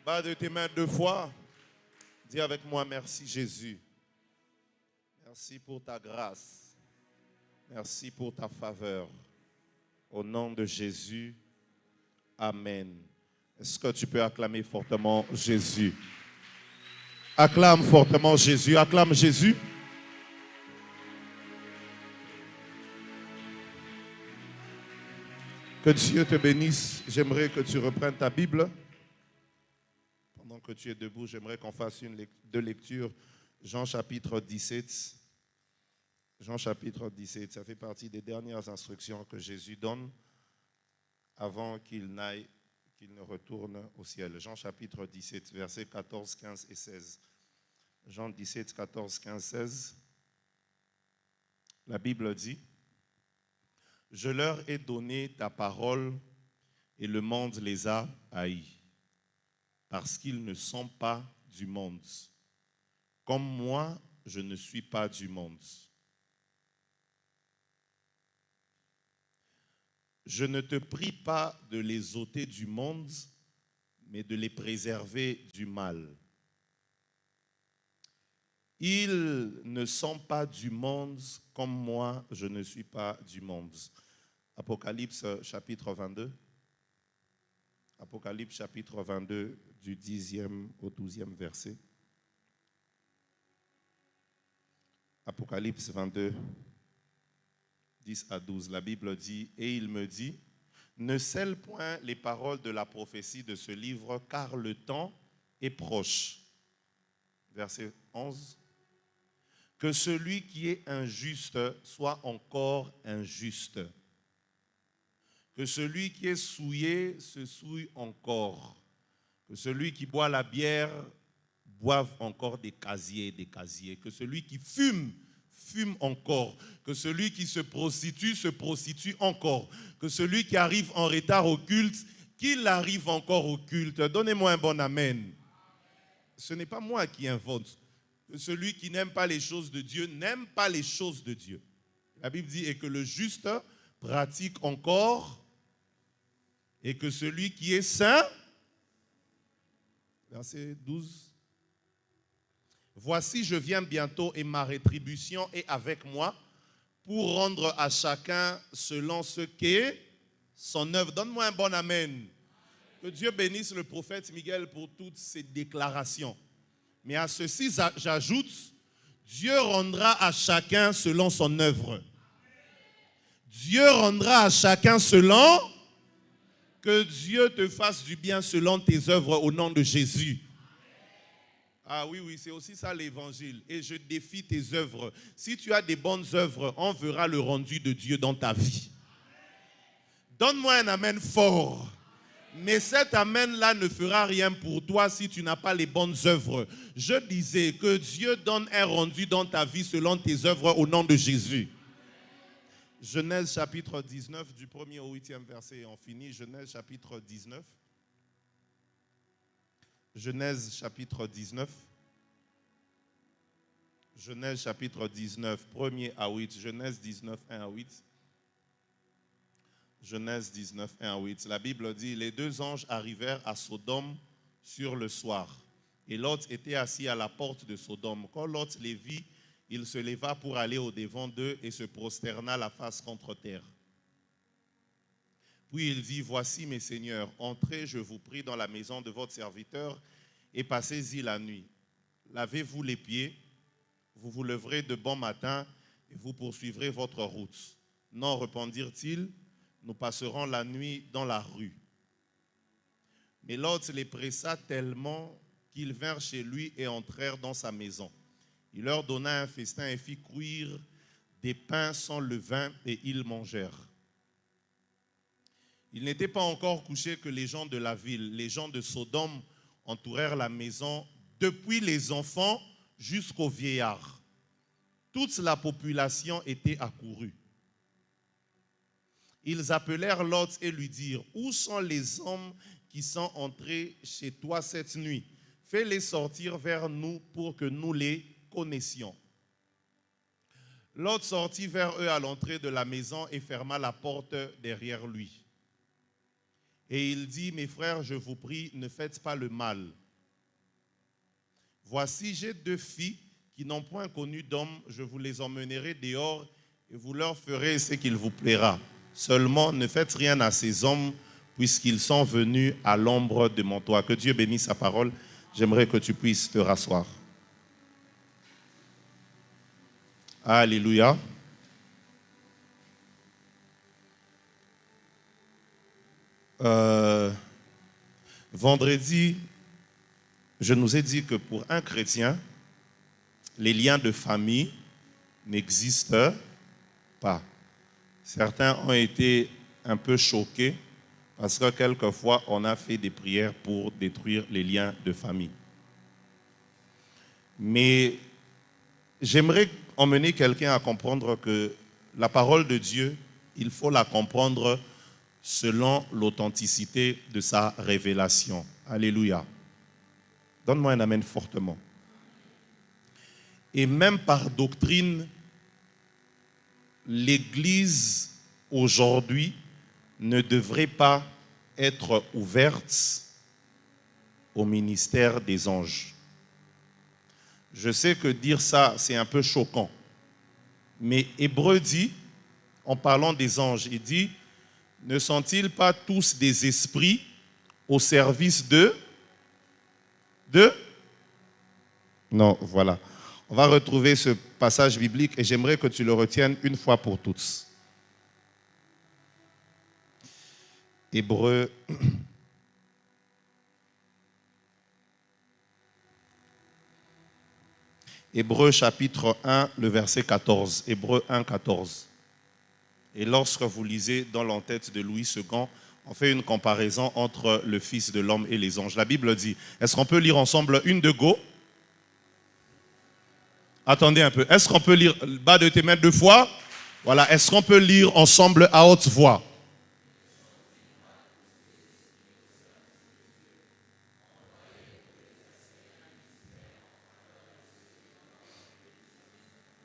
Bas de tes mains 2 fois. Dis avec moi, merci Jésus. Merci pour ta grâce. Merci pour ta faveur. Au nom de Jésus, Amen. Est-ce que tu peux acclamer fortement Jésus? Acclame fortement Jésus. Acclame Jésus. Que Dieu te bénisse. J'aimerais que tu reprennes ta Bible. Pendant que tu es debout, j'aimerais qu'on fasse deux lectures. Jean chapitre 17. Jean chapitre 17, ça fait partie des dernières instructions que Jésus donne avant qu'il ne retourne au ciel. Jean chapitre 17, versets 14, 15 et 16. Jean 17, 14, 15, 16. La Bible dit: Je leur ai donné ta parole et le monde les a haïs, parce qu'ils ne sont pas du monde. Comme moi, je ne suis pas du monde. Je ne te prie pas de les ôter du monde, mais de les préserver du mal. Ils ne sont pas du monde, comme moi, je ne suis pas du monde. Apocalypse chapitre 22. Apocalypse chapitre 22, du 10e au 12e verset. Apocalypse 22, 10 à 12, la Bible dit: Et il me dit, ne scelle point les paroles de la prophétie de ce livre, car le temps est proche. Verset 11. Que celui qui est injuste soit encore injuste. Que celui qui est souillé se souille encore. Que celui qui boit la bière boive encore des casiers. Que celui qui fume encore. Que celui qui se prostitue encore. Que celui qui arrive en retard au culte, qu'il arrive encore au culte. Donnez-moi un bon amen. Ce n'est pas moi qui invente. Que celui qui n'aime pas les choses de Dieu n'aime pas les choses de Dieu. La Bible dit: et que le juste pratique encore, et que celui qui est saint, verset 12, voici, je viens bientôt et ma rétribution est avec moi pour rendre à chacun selon ce qu'est son œuvre. Donne-moi un bon amen. Que Dieu bénisse le prophète Miguel pour toutes ses déclarations. Mais à ceci, j'ajoute, Dieu rendra à chacun selon son œuvre. Dieu rendra à chacun selon. Que Dieu te fasse du bien selon tes œuvres au nom de Jésus. Ah oui, c'est aussi ça l'évangile. Et je défie tes œuvres. Si tu as des bonnes œuvres, on verra le rendu de Dieu dans ta vie. Donne-moi un amen fort. Mais cet amen-là ne fera rien pour toi si tu n'as pas les bonnes œuvres. Je disais que Dieu donne un rendu dans ta vie selon tes œuvres au nom de Jésus. Genèse chapitre 19, du 1er au 8e verset, et on finit. Genèse chapitre 19. Genèse chapitre 19. Genèse chapitre 19, 1er à 8. Genèse 19, 1 à 8. Genèse 19, 1 à 8. La Bible dit: les deux anges arrivèrent à Sodome sur le soir. Et Lot était assis à la porte de Sodome. Quand Lot les vit, il se leva pour aller au-devant d'eux et se prosterna la face contre terre. Puis il dit: voici mes seigneurs, entrez, je vous prie, dans la maison de votre serviteur et passez-y la nuit. Lavez-vous les pieds, vous vous leverez de bon matin et vous poursuivrez votre route. Non, répondirent-ils, nous passerons la nuit dans la rue. Mais Lot les pressa tellement qu'ils vinrent chez lui et entrèrent dans sa maison. Il leur donna un festin et fit cuire des pains sans levain et ils mangèrent. Il n'était pas encore couché que les gens de la ville, les gens de Sodome, entourèrent la maison, depuis les enfants jusqu'aux vieillards. Toute la population était accourue. Ils appelèrent Lot et lui dirent: où sont les hommes qui sont entrés chez toi cette nuit? Fais-les sortir vers nous pour que nous les connaissions. Lot sortit vers eux à l'entrée de la maison et ferma la porte derrière lui. Et il dit, mes frères, je vous prie, ne faites pas le mal. Voici, j'ai 2 filles qui n'ont point connu d'homme, je vous les emmènerai dehors et vous leur ferez ce qu'il vous plaira. Seulement, ne faites rien à ces hommes, puisqu'ils sont venus à l'ombre de mon toit. Que Dieu bénisse sa parole. J'aimerais que tu puisses te rasseoir. Alléluia. Vendredi, je nous ai dit que pour un chrétien, les liens de famille n'existent pas. Certains ont été un peu choqués parce que quelquefois, on a fait des prières pour détruire les liens de famille. Mais j'aimerais emmener quelqu'un à comprendre que la parole de Dieu, il faut la comprendre selon l'authenticité de sa révélation. Alléluia. Donne-moi un amen fortement. Et même par doctrine, l'Église aujourd'hui ne devrait pas être ouverte au ministère des anges. Je sais que dire ça, c'est un peu choquant. Mais Hébreu dit, en parlant des anges, il dit, ne sont-ils pas tous des esprits au service de? Non, voilà. On va retrouver ce passage biblique et j'aimerais que tu le retiennes une fois pour toutes. Hébreu chapitre 1, le verset 14. Hébreu 1, 14. Et lorsque vous lisez dans l'entête de Louis II, on fait une comparaison entre le Fils de l'homme et les anges. La Bible dit, est-ce qu'on peut lire ensemble une de go? Attendez un peu. Est-ce qu'on peut lire bas de tes mains 2 fois? Voilà. Est-ce qu'on peut lire ensemble à haute voix?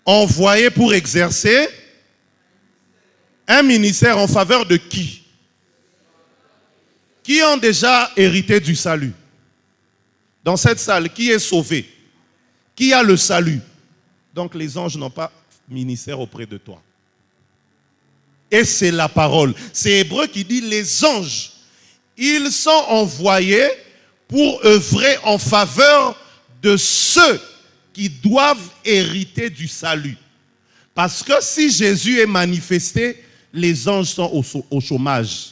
Envoyé pour exercer un ministère en faveur de qui? Qui ont déjà hérité du salut? Dans cette salle, qui est sauvé? Qui a le salut? Donc les anges n'ont pas ministère auprès de toi. Et c'est la parole. C'est Hébreu qui dit les anges, ils sont envoyés pour œuvrer en faveur de ceux qui doivent hériter du salut. Parce que si Jésus est manifesté, les anges sont au chômage.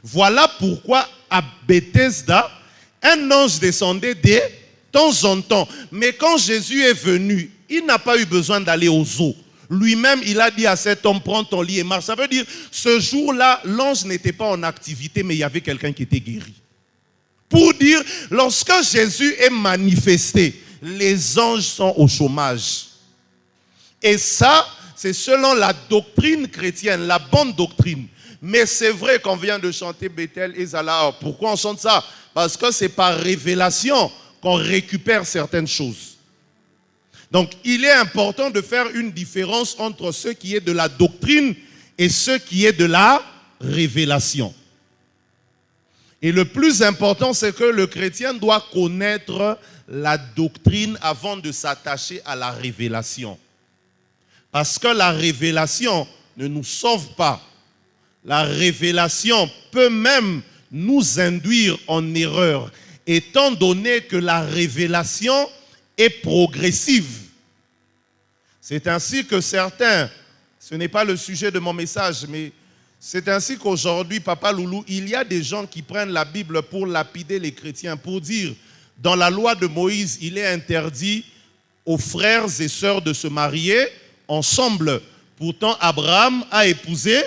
Voilà pourquoi à Bethesda, un ange descendait de temps en temps. Mais quand Jésus est venu, il n'a pas eu besoin d'aller aux eaux. Lui-même, il a dit à cet homme, prends ton lit et marche. Ça veut dire, ce jour-là, l'ange n'était pas en activité, mais il y avait quelqu'un qui était guéri. Pour dire, lorsque Jésus est manifesté, les anges sont au chômage. Et ça, c'est selon la doctrine chrétienne, la bonne doctrine. Mais c'est vrai qu'on vient de chanter Bethel et Zala. Pourquoi on chante ça? Parce que c'est par révélation qu'on récupère certaines choses. Donc, il est important de faire une différence entre ce qui est de la doctrine et ce qui est de la révélation. Et le plus important, c'est que le chrétien doit connaître la doctrine avant de s'attacher à la révélation. Parce que la révélation ne nous sauve pas. La révélation peut même nous induire en erreur, étant donné que la révélation est progressive. C'est ainsi que certains, ce n'est pas le sujet de mon message, mais c'est ainsi qu'aujourd'hui, Papa Loulou, il y a des gens qui prennent la Bible pour lapider les chrétiens, pour dire, dans la loi de Moïse, il est interdit aux frères et sœurs de se marier ensemble. Pourtant, Abraham a épousé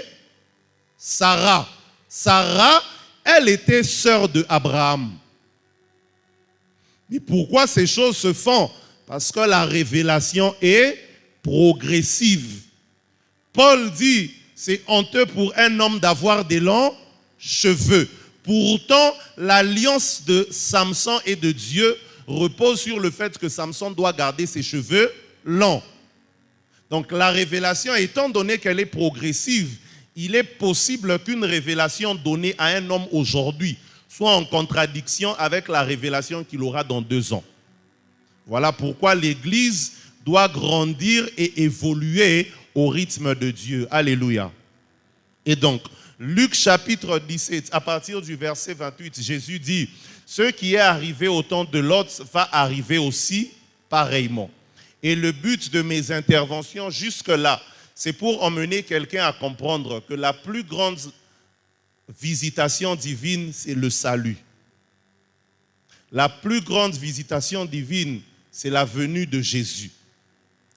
Sarah. Sarah, elle était sœur de Abraham. Mais pourquoi ces choses se font? Parce que la révélation est progressive. Paul dit, c'est honteux pour un homme d'avoir des longs cheveux. Pourtant, l'alliance de Samson et de Dieu repose sur le fait que Samson doit garder ses cheveux longs. Donc la révélation, étant donné qu'elle est progressive, il est possible qu'une révélation donnée à un homme aujourd'hui soit en contradiction avec la révélation qu'il aura dans 2 ans. Voilà pourquoi l'Église doit grandir et évoluer au rythme de Dieu. Alléluia. Et donc, Luc chapitre 17, à partir du verset 28, Jésus dit, « Ce qui est arrivé au temps de Lot va arriver aussi pareillement. » Et le but de mes interventions jusque-là, c'est pour emmener quelqu'un à comprendre que la plus grande visitation divine, c'est le salut. La plus grande visitation divine, c'est la venue de Jésus.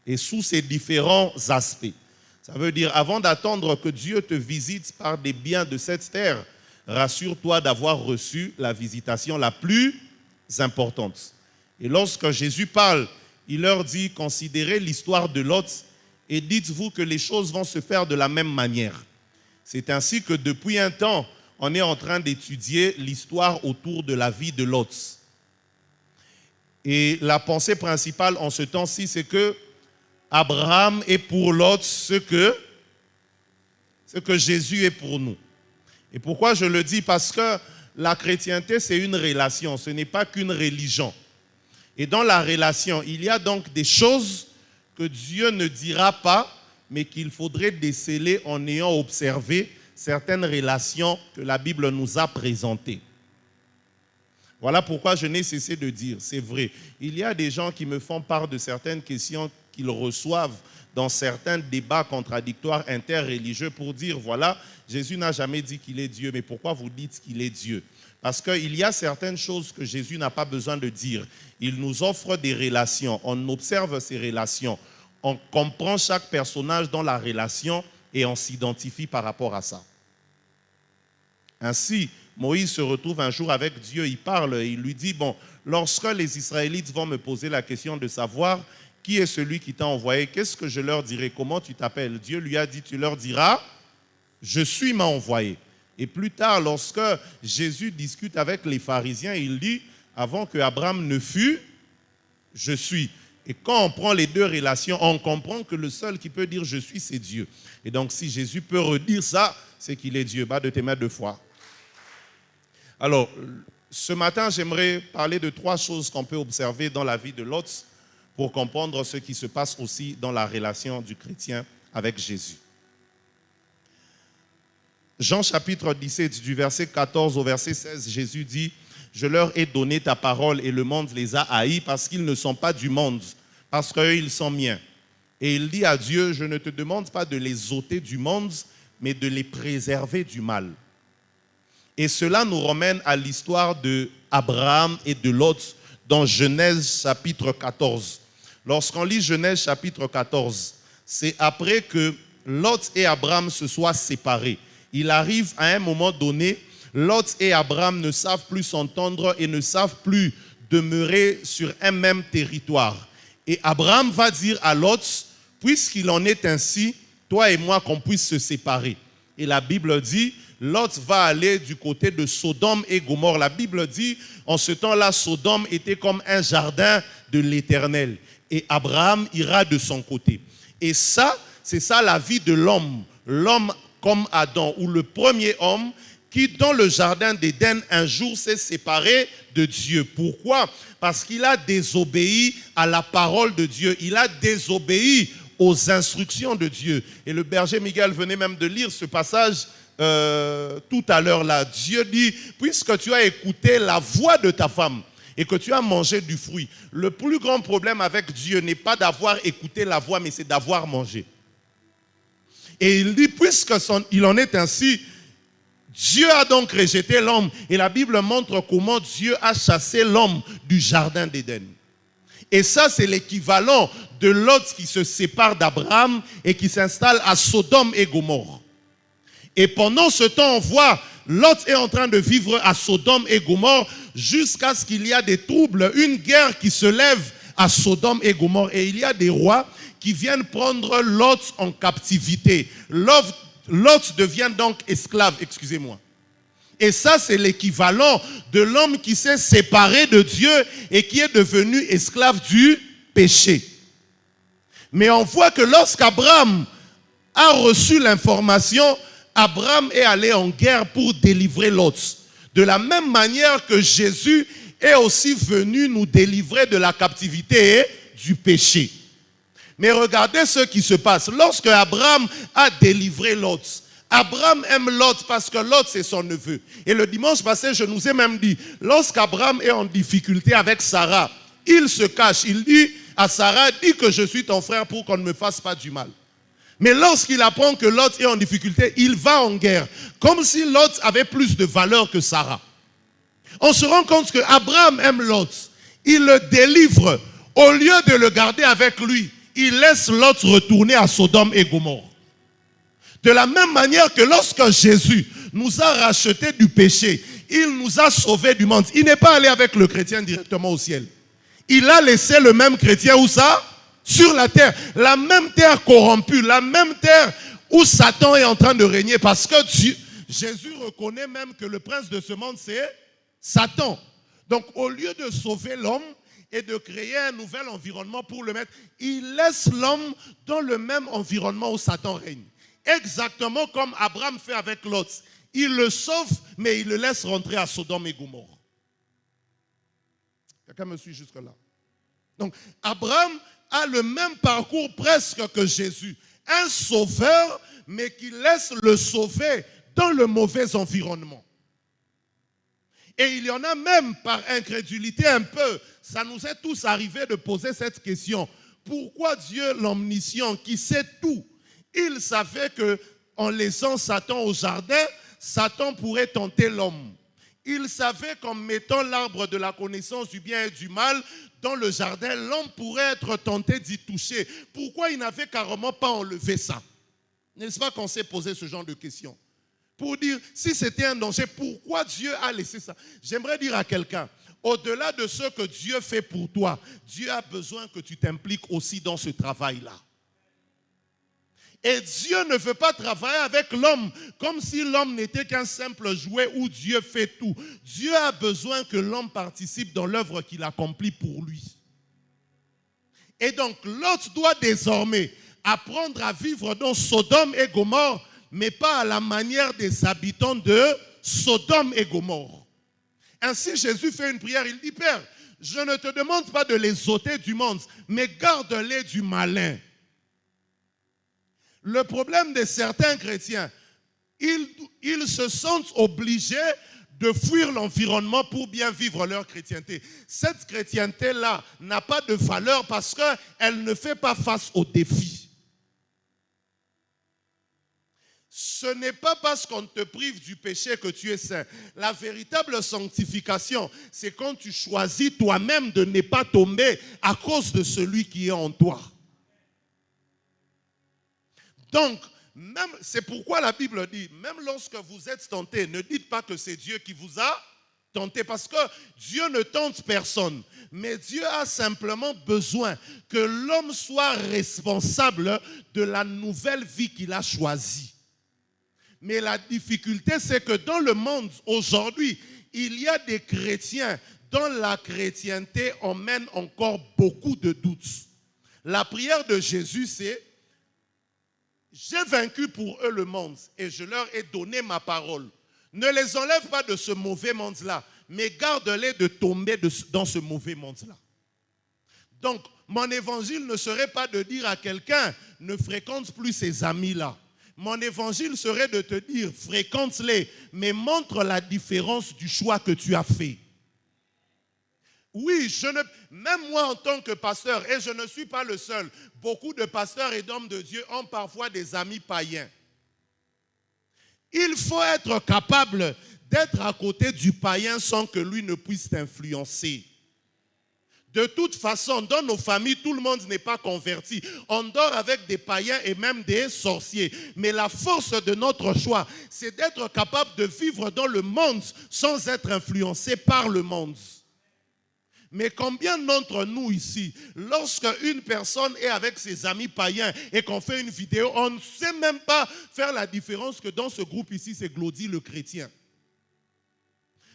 Et sous ses différents aspects. Ça veut dire, avant d'attendre que Dieu te visite par des biens de cette terre, rassure-toi d'avoir reçu la visitation la plus importante. Et lorsque Jésus parle, il leur dit, considérez l'histoire de Lot et dites-vous que les choses vont se faire de la même manière. C'est ainsi que depuis un temps, on est en train d'étudier l'histoire autour de la vie de Lot. Et la pensée principale en ce temps-ci, c'est que Abraham est pour Lot ce que Jésus est pour nous. Et pourquoi je le dis? Parce que la chrétienté, c'est une relation, ce n'est pas qu'une religion. Et dans la relation, il y a donc des choses que Dieu ne dira pas, mais qu'il faudrait déceler en ayant observé certaines relations que la Bible nous a présentées. Voilà pourquoi je n'ai cessé de dire, c'est vrai, il y a des gens qui me font part de certaines questions qu'ils reçoivent dans certains débats contradictoires interreligieux pour dire, voilà, Jésus n'a jamais dit qu'il est Dieu, mais pourquoi vous dites qu'il est Dieu? Parce qu'il y a certaines choses que Jésus n'a pas besoin de dire. Il nous offre des relations, on observe ces relations, on comprend chaque personnage dans la relation et on s'identifie par rapport à ça. Ainsi, Moïse se retrouve un jour avec Dieu, il parle et il lui dit, bon, lorsque les Israélites vont me poser la question de savoir qui est celui qui t'a envoyé, qu'est-ce que je leur dirai, comment tu t'appelles? Dieu lui a dit, tu leur diras, je suis m'a envoyé. Et plus tard, lorsque Jésus discute avec les pharisiens, il dit, avant que Abraham ne fût, je suis. Et quand on prend les deux relations, on comprend que le seul qui peut dire je suis, c'est Dieu. Et donc si Jésus peut redire ça, c'est qu'il est Dieu. Bas de tes mains 2 fois. Alors, ce matin, j'aimerais parler de 3 choses qu'on peut observer dans la vie de Lot pour comprendre ce qui se passe aussi dans la relation du chrétien avec Jésus. Jean chapitre 17, du verset 14 au verset 16, Jésus dit, « Je leur ai donné ta parole et le monde les a haïs parce qu'ils ne sont pas du monde, parce qu'eux, ils sont miens. » Et il dit à Dieu, « Je ne te demande pas de les ôter du monde, mais de les préserver du mal. » Et cela nous ramène à l'histoire d'Abraham et de Lot dans Genèse chapitre 14. Lorsqu'on lit Genèse chapitre 14, c'est après que Lot et Abraham se soient séparés. Il arrive à un moment donné, Lot et Abraham ne savent plus s'entendre et ne savent plus demeurer sur un même territoire. Et Abraham va dire à Lot, puisqu'il en est ainsi, toi et moi qu'on puisse se séparer. Et la Bible dit, Lot va aller du côté de Sodome et Gomorrhe. La Bible dit, en ce temps-là, Sodome était comme un jardin de l'Éternel. Et Abraham ira de son côté. Et ça, c'est ça la vie de l'homme. L'homme comme Adam, ou le premier homme qui, dans le jardin d'Éden, un jour s'est séparé de Dieu. Pourquoi? Parce qu'il a désobéi à la parole de Dieu. Il a désobéi aux instructions de Dieu. Et le berger Miguel venait même de lire ce passage tout à l'heure là. Dieu dit, puisque tu as écouté la voix de ta femme et que tu as mangé du fruit, le plus grand problème avec Dieu n'est pas d'avoir écouté la voix, mais c'est d'avoir mangé. Et il dit, puisqu'il en est ainsi, Dieu a donc rejeté l'homme. Et la Bible montre comment Dieu a chassé l'homme du jardin d'Éden. Et ça, c'est l'équivalent de Lot qui se sépare d'Abraham et qui s'installe à Sodome et Gomorrhe. Et pendant ce temps, on voit, Lot est en train de vivre à Sodome et Gomorrhe jusqu'à ce qu'il y ait des troubles, une guerre qui se lève à Sodome et Gomorrhe. Et il y a des rois qui viennent prendre Lot en captivité. Lot devient donc esclave, excusez-moi. Et ça, c'est l'équivalent de l'homme qui s'est séparé de Dieu et qui est devenu esclave du péché. Mais on voit que lorsqu'Abraham a reçu l'information, Abraham est allé en guerre pour délivrer Lot. De la même manière que Jésus est aussi venu nous délivrer de la captivité et du péché. Mais regardez ce qui se passe. Lorsque Abraham a délivré Lot, Abraham aime Lot parce que Lot c'est son neveu. Et le dimanche passé, je nous ai même dit, lorsqu'Abraham est en difficulté avec Sarah, il se cache. Il dit à Sarah, dis que je suis ton frère pour qu'on ne me fasse pas du mal. Mais lorsqu'il apprend que Lot est en difficulté, il va en guerre. Comme si Lot avait plus de valeur que Sarah. On se rend compte que Abraham aime Lot. Il le délivre. Au lieu de le garder avec lui, il laisse Lot retourner à Sodome et Gomorrhe. De la même manière que lorsque Jésus nous a rachetés du péché, il nous a sauvés du monde. Il n'est pas allé avec le chrétien directement au ciel. Il a laissé le même chrétien où ça? Sur la terre. La même terre corrompue, la même terre où Satan est en train de régner. Parce que Jésus reconnaît même que le prince de ce monde, c'est Satan. Donc au lieu de sauver l'homme et de créer un nouvel environnement pour le mettre, il laisse l'homme dans le même environnement où Satan règne. Exactement comme Abraham fait avec Lot. Il le sauve, mais il le laisse rentrer à Sodome et Gomorrhe. Quelqu'un me suit jusque-là? Donc, Abraham a le même parcours presque que Jésus. Un sauveur, mais qui laisse le sauver dans le mauvais environnement. Et il y en a même par incrédulité un peu. Ça nous est tous arrivé de poser cette question. Pourquoi Dieu, l'omniscient, qui sait tout, il savait qu'en laissant Satan au jardin, Satan pourrait tenter l'homme. Il savait qu'en mettant l'arbre de la connaissance du bien et du mal dans le jardin, l'homme pourrait être tenté d'y toucher. Pourquoi il n'avait carrément pas enlevé ça? N'est-ce pas qu'on s'est posé ce genre de questions? Pour dire, si c'était un danger, pourquoi Dieu a laissé ça? J'aimerais dire à quelqu'un, au-delà de ce que Dieu fait pour toi, Dieu a besoin que tu t'impliques aussi dans ce travail-là. Et Dieu ne veut pas travailler avec l'homme comme si l'homme n'était qu'un simple jouet où Dieu fait tout. Dieu a besoin que l'homme participe dans l'œuvre qu'il accomplit pour lui. Et donc, Lot doit désormais apprendre à vivre dans Sodome et Gomorrhe, mais pas à la manière des habitants de Sodome et Gomorrhe. Ainsi, Jésus fait une prière, il dit, Père, je ne te demande pas de les ôter du monde, mais garde-les du malin. Le problème de certains chrétiens, ils se sentent obligés de fuir l'environnement pour bien vivre leur chrétienté. Cette chrétienté-là n'a pas de valeur parce qu'elle ne fait pas face aux défis. Ce n'est pas parce qu'on te prive du péché que tu es saint. La véritable sanctification, c'est quand tu choisis toi-même de ne pas tomber à cause de celui qui est en toi. Donc, c'est pourquoi la Bible dit, même lorsque vous êtes tentés, ne dites pas que c'est Dieu qui vous a tenté, parce que Dieu ne tente personne. Mais Dieu a simplement besoin que l'homme soit responsable de la nouvelle vie qu'il a choisie. Mais la difficulté, c'est que dans le monde aujourd'hui, il y a des chrétiens dont la chrétienté emmène encore beaucoup de doutes. La prière de Jésus, c'est: j'ai vaincu pour eux le monde et je leur ai donné ma parole. Ne les enlève pas de ce mauvais monde-là, mais garde-les de tomber dans ce mauvais monde-là. Donc, mon évangile ne serait pas de dire à quelqu'un, ne fréquente plus ces amis-là. Mon évangile serait de te dire, fréquente-les, mais montre la différence du choix que tu as fait. Oui, même moi en tant que pasteur, et je ne suis pas le seul, beaucoup de pasteurs et d'hommes de Dieu ont parfois des amis païens. Il faut être capable d'être à côté du païen sans que lui ne puisse t'influencer. De toute façon, dans nos familles, tout le monde n'est pas converti. On dort avec des païens et même des sorciers. Mais la force de notre choix, c'est d'être capable de vivre dans le monde sans être influencé par le monde. Mais combien d'entre nous ici, lorsque une personne est avec ses amis païens et qu'on fait une vidéo, on ne sait même pas faire la différence que dans ce groupe ici, c'est Glody le chrétien.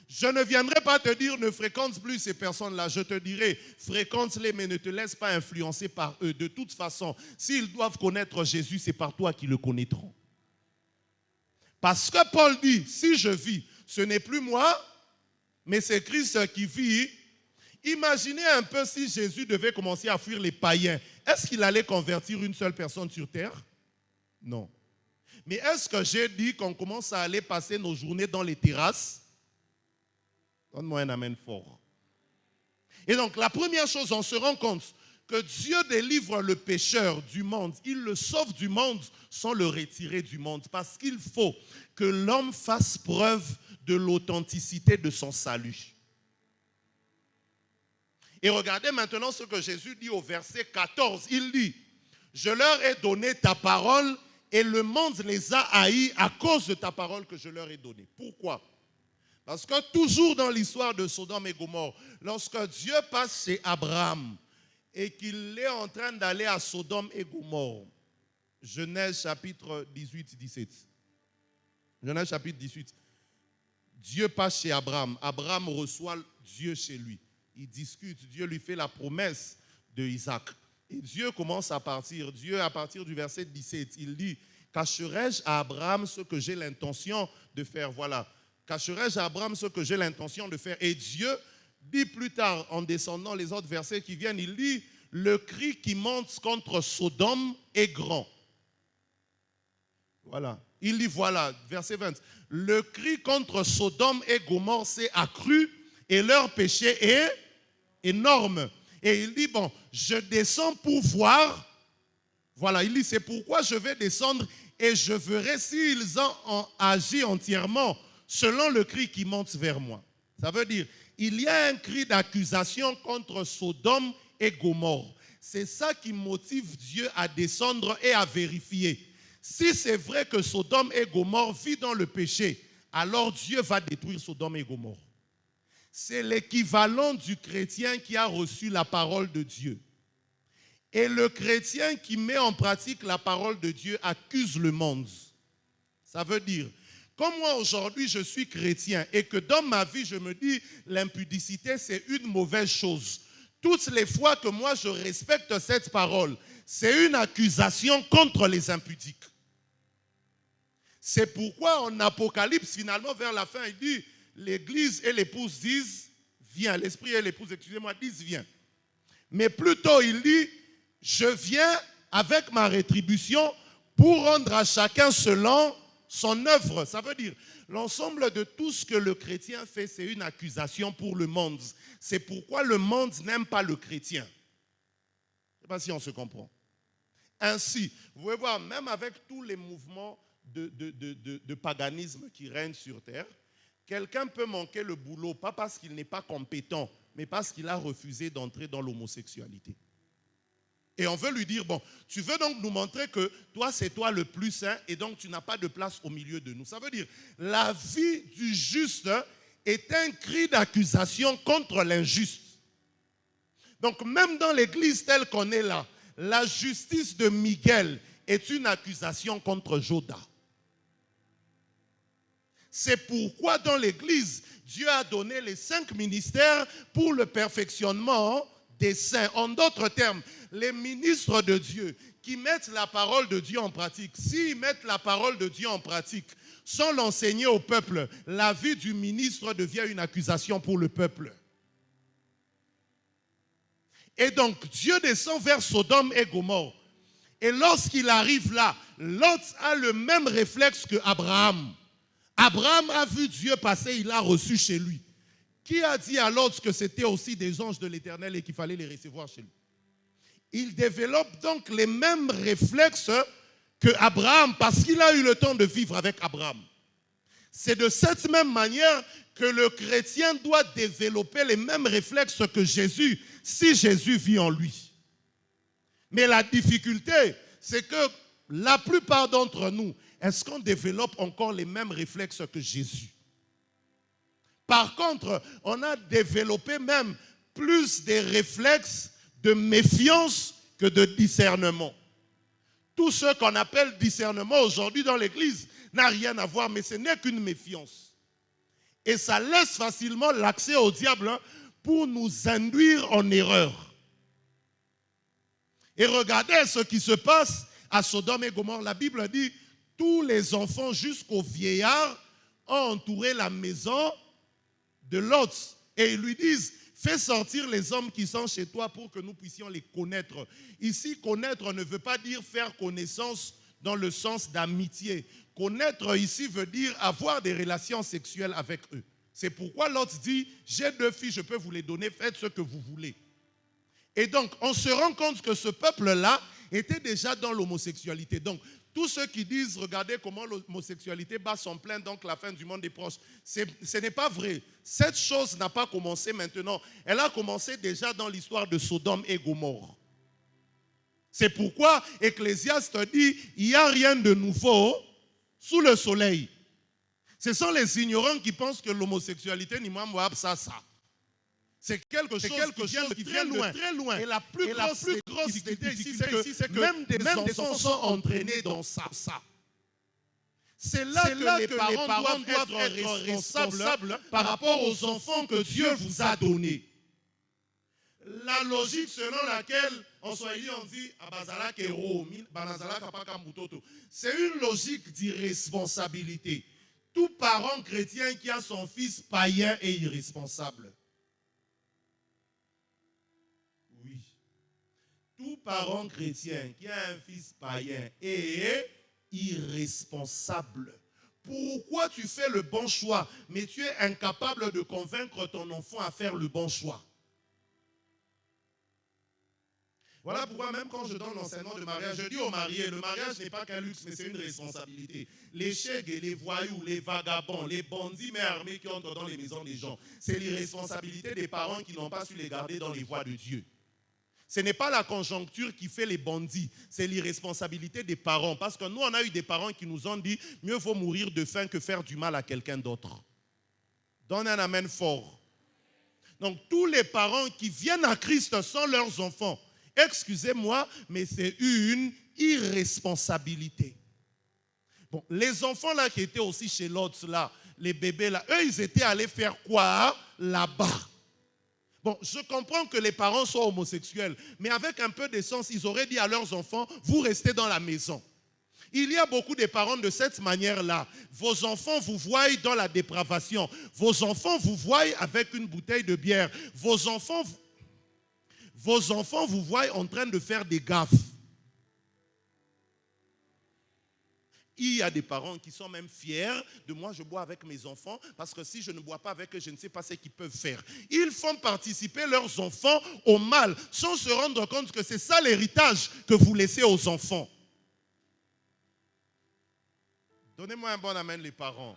Je ne viendrai pas te dire ne fréquente plus ces personnes-là. Je te dirai fréquente-les mais ne te laisse pas influencer par eux. De toute façon, s'ils doivent connaître Jésus, c'est par toi qu'ils le connaîtront. Parce que Paul dit, si je vis, ce n'est plus moi, mais c'est Christ qui vit. Imaginez un peu si Jésus devait commencer à fuir les païens. Est-ce qu'il allait convertir une seule personne sur terre? Non. Mais est-ce que j'ai dit qu'on commence à aller passer nos journées dans les terrasses? Donne-moi un amen fort. Et donc, la première chose, on se rend compte que Dieu délivre le pécheur du monde. Il le sauve du monde sans le retirer du monde. Parce qu'il faut que l'homme fasse preuve de l'authenticité de son salut. Et regardez maintenant ce que Jésus dit au verset 14. Il dit, « Je leur ai donné ta parole et le monde les a haïs à cause de ta parole que je leur ai donnée. » Pourquoi? Parce que toujours dans l'histoire de Sodome et Gomorrhe, lorsque Dieu passe chez Abraham et qu'il est en train d'aller à Sodome et Gomorrhe, Genèse chapitre 18-17. Genèse chapitre 18. Dieu passe chez Abraham. Abraham reçoit Dieu chez lui. Il discute. Dieu lui fait la promesse de Isaac. Et Dieu commence à partir. Dieu, à partir du verset 17, il dit, « Cacherai-je à Abraham ce que j'ai l'intention de faire ?» Voilà. « Cacherai-je à Abraham ce que j'ai l'intention de faire ?» Et Dieu dit plus tard, en descendant les autres versets qui viennent, il dit, « Le cri qui monte contre Sodome est grand. » Voilà. Il dit, voilà, verset 20. « Le cri contre Sodome et Gomorrhe s'est accru et leur péché est énorme. » Et il dit, bon, je descends pour voir. Voilà, il dit, c'est pourquoi je vais descendre et je verrai s'ils ont agi entièrement selon le cri qui monte vers moi. Ça veut dire, il y a un cri d'accusation contre Sodome et Gomorrhe. C'est ça qui motive Dieu à descendre et à vérifier. Si c'est vrai que Sodome et Gomorrhe vivent dans le péché, alors Dieu va détruire Sodome et Gomorrhe. C'est l'équivalent du chrétien qui a reçu la parole de Dieu. Et le chrétien qui met en pratique la parole de Dieu accuse le monde. Ça veut dire, comme moi aujourd'hui je suis chrétien et que dans ma vie je me dis l'impudicité c'est une mauvaise chose. Toutes les fois que moi je respecte cette parole, c'est une accusation contre les impudiques. C'est pourquoi en Apocalypse finalement vers la fin il dit, l'église et l'épouse disent, viens. L'esprit et l'épouse, excusez-moi, disent, viens. Mais plutôt, il dit, je viens avec ma rétribution pour rendre à chacun selon son œuvre. Ça veut dire, l'ensemble de tout ce que le chrétien fait, c'est une accusation pour le monde. C'est pourquoi le monde n'aime pas le chrétien. Je ne sais pas si on se comprend. Ainsi, vous pouvez voir, même avec tous les mouvements de paganisme qui règnent sur terre, quelqu'un peut manquer le boulot, pas parce qu'il n'est pas compétent, mais parce qu'il a refusé d'entrer dans l'homosexualité. Et on veut lui dire, bon, tu veux donc nous montrer que toi, c'est toi le plus saint et donc tu n'as pas de place au milieu de nous. Ça veut dire, la vie du juste est un cri d'accusation contre l'injuste. Donc même dans l'église telle qu'on est là, la justice de Miguel est une accusation contre Joda. C'est pourquoi dans l'église, Dieu a donné les 5 ministères pour le perfectionnement des saints. En d'autres termes, les ministres de Dieu qui mettent la parole de Dieu en pratique, s'ils mettent la parole de Dieu en pratique sans l'enseigner au peuple, la vie du ministre devient une accusation pour le peuple. Et donc, Dieu descend vers Sodome et Gomorrhe. Et lorsqu'il arrive là, Lot a le même réflexe que Abraham. Abraham a vu Dieu passer, il l'a reçu chez lui. Qui a dit à Lot que c'était aussi des anges de l'Éternel et qu'il fallait les recevoir chez lui? Il développe donc les mêmes réflexes que Abraham parce qu'il a eu le temps de vivre avec Abraham. C'est de cette même manière que le chrétien doit développer les mêmes réflexes que Jésus si Jésus vit en lui. Mais la difficulté, c'est que la plupart d'entre nous, est-ce qu'on développe encore les mêmes réflexes que Jésus? Par contre, on a développé même plus des réflexes de méfiance que de discernement. Tout ce qu'on appelle discernement aujourd'hui dans l'église n'a rien à voir, mais ce n'est qu'une méfiance. Et ça laisse facilement l'accès au diable pour nous induire en erreur. Et regardez ce qui se passe à Sodome et Gomorrhe. La Bible dit, tous les enfants jusqu'au vieillard ont entouré la maison de Lot. Et ils lui disent, fais sortir les hommes qui sont chez toi pour que nous puissions les connaître. Ici, connaître ne veut pas dire faire connaissance dans le sens d'amitié. Connaître ici veut dire avoir des relations sexuelles avec eux. C'est pourquoi Lot dit, j'ai 2 filles, je peux vous les donner, faites ce que vous voulez. Et donc, on se rend compte que ce peuple-là était déjà dans l'homosexualité. Donc, tous ceux qui disent, regardez comment l'homosexualité bat son plein, donc la fin du monde est proche, ce n'est pas vrai. Cette chose n'a pas commencé maintenant. Elle a commencé déjà dans l'histoire de Sodome et Gomorrhe. C'est pourquoi Ecclésiaste dit, il n'y a rien de nouveau sous le soleil. Ce sont les ignorants qui pensent que l'homosexualité, ni moi, ça. C'est quelque chose qui vient de très loin. Et la plus grosse difficulté ici, c'est que même des enfants sont entraînés dans ça. C'est là que les parents doivent être responsables par rapport aux enfants que Dieu vous a donnés. La logique selon laquelle, en Swahili, on dit c'est une logique d'irresponsabilité. Tout parent chrétien qui a son fils païen est irresponsable. Oui. Tout parent chrétien qui a un fils païen est irresponsable. Pourquoi tu fais le bon choix, mais tu es incapable de convaincre ton enfant à faire le bon choix? Voilà pourquoi même quand je donne l'enseignement de mariage, je dis aux mariés, le mariage n'est pas qu'un luxe, mais c'est une responsabilité. Les chèques, les voyous, les vagabonds, les bandits mais armés qui entrent dans les maisons des gens, c'est l'irresponsabilité des parents qui n'ont pas su les garder dans les voies de Dieu. Ce n'est pas la conjoncture qui fait les bandits, c'est l'irresponsabilité des parents. Parce que nous, on a eu des parents qui nous ont dit, mieux vaut mourir de faim que faire du mal à quelqu'un d'autre. Donne un amen fort. Donc tous les parents qui viennent à Christ sont leurs enfants. Excusez-moi, mais c'est une irresponsabilité. Bon, les enfants là qui étaient aussi chez l'autre là, les bébés là, eux ils étaient allés faire quoi là-bas? Bon, je comprends que les parents soient homosexuels, mais avec un peu d'essence, ils auraient dit à leurs enfants, vous restez dans la maison. Il y a beaucoup de parents de cette manière-là. Vos enfants vous voient dans la dépravation. Vos enfants vous voient avec une bouteille de bière. Vos enfants vous voient en train de faire des gaffes. Il y a des parents qui sont même fiers de moi, je bois avec mes enfants, parce que si je ne bois pas avec eux, je ne sais pas ce qu'ils peuvent faire. Ils font participer leurs enfants au mal, sans se rendre compte que c'est ça l'héritage que vous laissez aux enfants. Donnez-moi un bon amen les parents.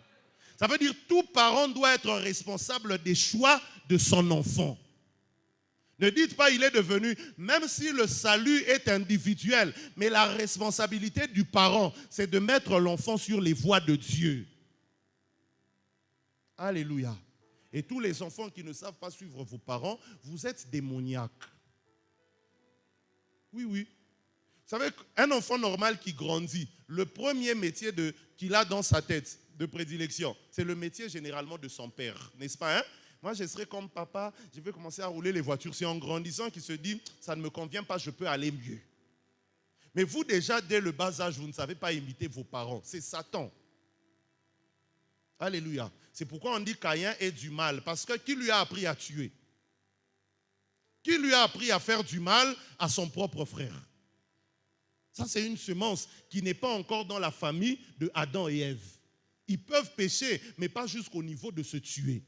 Ça veut dire que tout parent doit être responsable des choix de son enfant. Ne dites pas il est devenu, même si le salut est individuel, mais la responsabilité du parent, c'est de mettre l'enfant sur les voies de Dieu. Alléluia. Et tous les enfants qui ne savent pas suivre vos parents, vous êtes démoniaques. Oui, oui. Vous savez, un enfant normal qui grandit, le premier métier qu'il a dans sa tête de prédilection, c'est le métier généralement de son père, n'est-ce pas, hein? Moi, je serai comme papa, je vais commencer à rouler les voitures. C'est en grandissant qu'il se dit, ça ne me convient pas, je peux aller mieux. Mais vous, déjà, dès le bas âge, vous ne savez pas imiter vos parents. C'est Satan. Alléluia. C'est pourquoi on dit Caïn est du mal. Parce que qui lui a appris à tuer? Qui lui a appris à faire du mal à son propre frère? Ça, c'est une semence qui n'est pas encore dans la famille de Adam et Ève. Ils peuvent pécher, mais pas jusqu'au niveau de se tuer.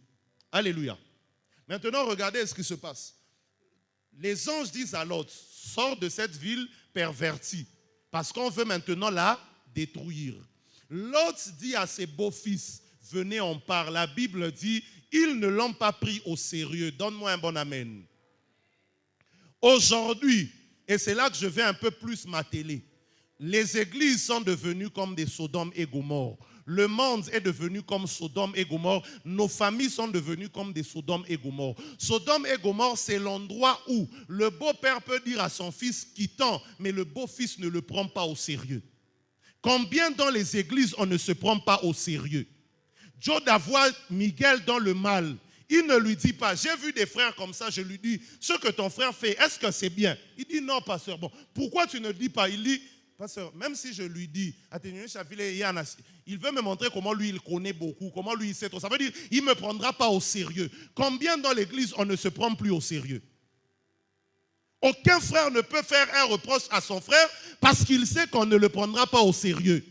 Alléluia. Maintenant, regardez ce qui se passe. Les anges disent à Lot, sors de cette ville pervertie, parce qu'on veut maintenant la détruire. Lot dit à ses beaux-fils, venez, on parle. La Bible dit, ils ne l'ont pas pris au sérieux. Donne-moi un bon amen. Aujourd'hui, et c'est là que je vais un peu plus m'atteler, les églises sont devenues comme des Sodome et Gomorrhe. Le monde est devenu comme Sodome et Gomorrhe. Nos familles sont devenues comme des Sodome et Gomorrhe. Sodome et Gomorrhe, c'est l'endroit où le beau-père peut dire à son fils quittant, mais le beau-fils ne le prend pas au sérieux. Combien dans les églises on ne se prend pas au sérieux? Joe d'avoir Miguel dans le mal. Il ne lui dit pas, j'ai vu des frères comme ça, je lui dis, ce que ton frère fait, est-ce que c'est bien? Il dit non, pasteur. Bon, pourquoi tu ne dis pas? Il dit, Pasteur, même si je lui dis, il veut me montrer comment lui il connaît beaucoup, comment lui il sait trop. Ça veut dire qu'il ne me prendra pas au sérieux. Combien dans l'église on ne se prend plus au sérieux? Aucun frère ne peut faire un reproche à son frère parce qu'il sait qu'on ne le prendra pas au sérieux.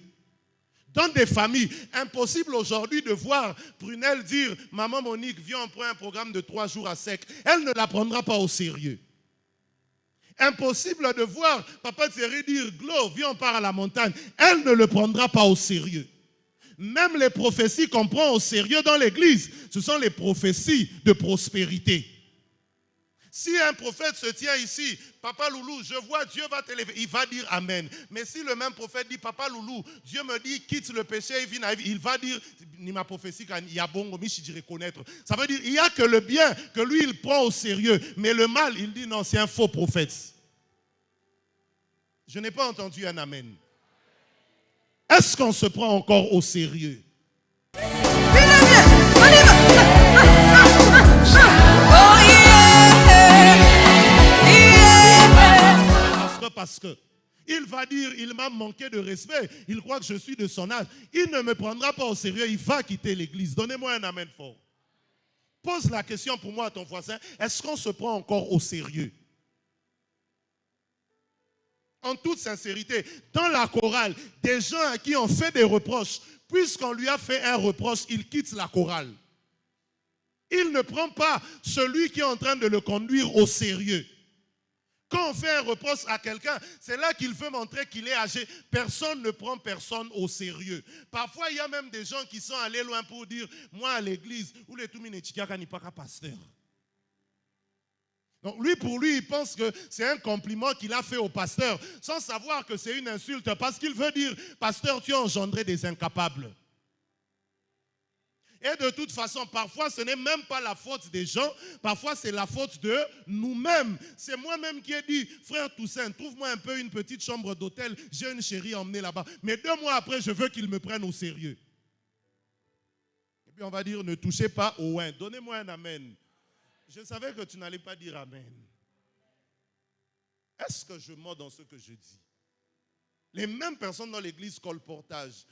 Dans des familles, impossible aujourd'hui de voir Prunelle dire « Maman Monique, viens, on prend un programme de 3 jours à sec ». Elle ne la prendra pas au sérieux. Impossible de voir Papa Thierry dire « Glo, viens, on part à la montagne ». Elle ne le prendra pas au sérieux. Même les prophéties qu'on prend au sérieux dans l'église, ce sont les prophéties de prospérité. Si un prophète se tient ici, Papa Loulou, je vois Dieu va t'élever, il va dire Amen. Mais si le même prophète dit, Papa Loulou, Dieu me dit, quitte le péché, il va dire, ni ma prophétie, il y a bon, je reconnaître. Ça veut dire, il n'y a que le bien que lui, il prend au sérieux. Mais le mal, il dit, non, c'est un faux prophète. Je n'ai pas entendu un Amen. Est-ce qu'on se prend encore au sérieux? Parce que il va dire, il m'a manqué de respect, il croit que je suis de son âge. Il ne me prendra pas au sérieux, il va quitter l'église. Donnez-moi un amen fort. Pose la question pour moi à ton voisin, est-ce qu'on se prend encore au sérieux? En toute sincérité, dans la chorale, des gens à qui on fait des reproches, puisqu'on lui a fait un reproche, il quitte la chorale. Il ne prend pas celui qui est en train de le conduire au sérieux. Quand on fait un reproche à quelqu'un, c'est là qu'il veut montrer qu'il est âgé. Personne ne prend personne au sérieux. Parfois, il y a même des gens qui sont allés loin pour dire, moi à l'église, où les Touminetikaka n'est pas pasteur. Donc lui, pour lui, il pense que c'est un compliment qu'il a fait au pasteur, sans savoir que c'est une insulte, parce qu'il veut dire, pasteur, tu as engendré des incapables. Et de toute façon, parfois, ce n'est même pas la faute des gens. Parfois, c'est la faute de nous-mêmes. C'est moi-même qui ai dit, frère Toussaint, trouve-moi un peu une petite chambre d'hôtel. J'ai une chérie à emmener là-bas. Mais 2 mois après, je veux qu'il me prenne au sérieux. Et puis, on va dire, ne touchez pas au win. Donnez-moi un amen. Je savais que tu n'allais pas dire amen. Est-ce que je mens dans ce que je dis? Les mêmes personnes dans l'église colportage.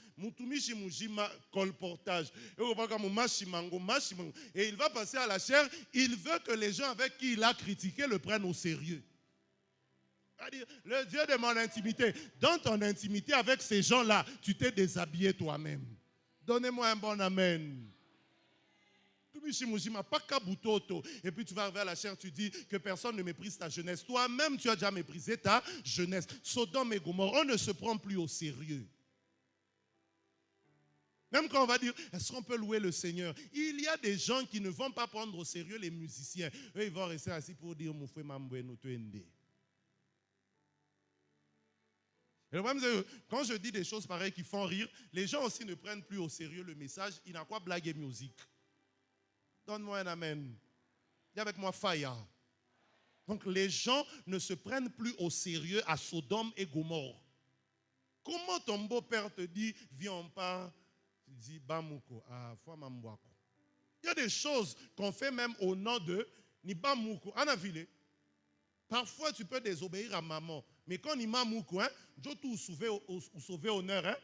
Colportage. Et il va passer à la chair. Il veut que les gens avec qui il a critiqué le prennent au sérieux. C'est-à-dire, le Dieu de mon intimité. Dans ton intimité avec ces gens-là, tu t'es déshabillé toi-même. Donnez-moi un bon amen. Et puis tu vas arriver à la chair, tu dis que personne ne méprise ta jeunesse. Toi-même, tu as déjà méprisé ta jeunesse. Sodome et Gomorrhe, on ne se prend plus au sérieux. Même quand on va dire, est-ce qu'on peut louer le Seigneur? Il y a des gens qui ne vont pas prendre au sérieux les musiciens. Eux, ils vont rester assis pour dire, mon frère Mambueno Twende. Et le problème, c'est que quand je dis des choses pareilles qui font rire, les gens aussi ne prennent plus au sérieux le message. Il n'a quoi blague et musique. Donne-moi un amen. Dis avec moi, fire. Donc les gens ne se prennent plus au sérieux à Sodome et Gomorrhe. Comment ton beau-père te dit, viens on part, tu dis, Bamouko, Mamouako. Il y a des choses qu'on fait même au nom de Nibamouko. Anavile. Parfois tu peux désobéir à maman. Mais quand Nibamouko, je tout sauver honneur. Hein?